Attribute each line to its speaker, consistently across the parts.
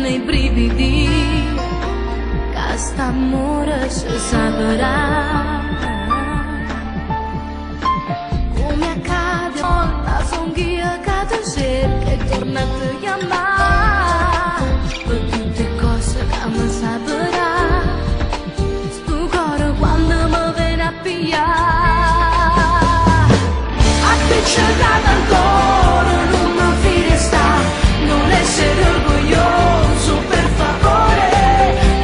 Speaker 1: i brividi, che st'amore si saprà. Come accade volta son io che ti cerco e torno a te chiamare, per tutte cose che mi saprà, sto cuore quando mi viene a pigliare, appiccicato ancora non mi fide sta, non essere orgoglioso per favore,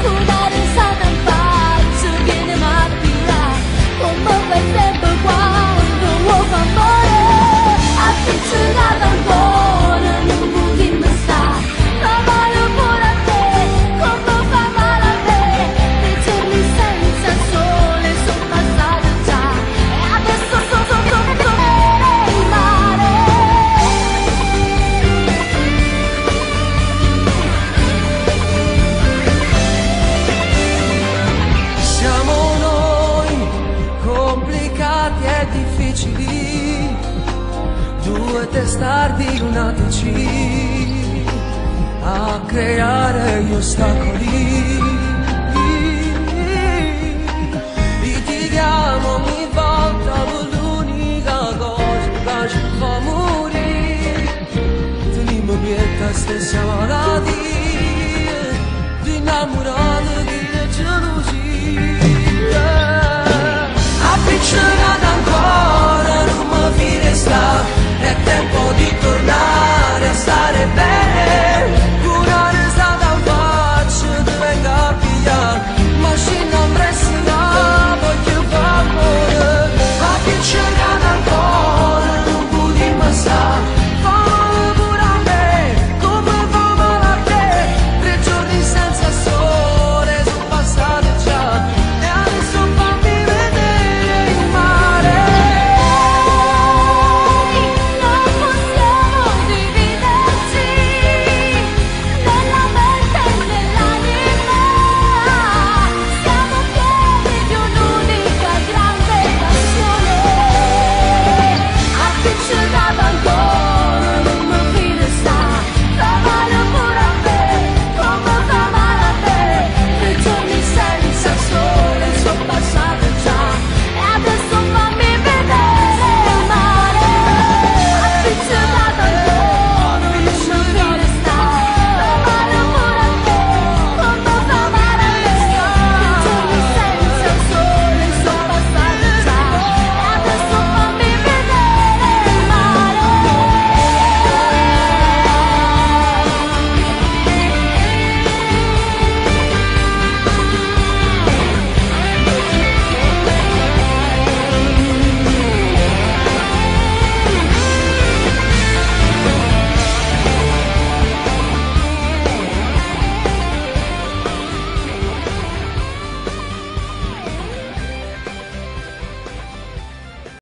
Speaker 1: con la risata in faccia viene a tirare, come per sempre quando vuoi fa amore, appiccicato ancora non mi fide sta, fa male pure a te, come fa male a me, dei giorni senza sole sono passati già, e adesso sono il mare.
Speaker 2: Siamo noi, complicati e difficili, due testardi lunatici, a creare gli ostacoli. Litighiamo ogni volta per l'unica cosa che ci fa morire, teniamo pietà stessa malattia.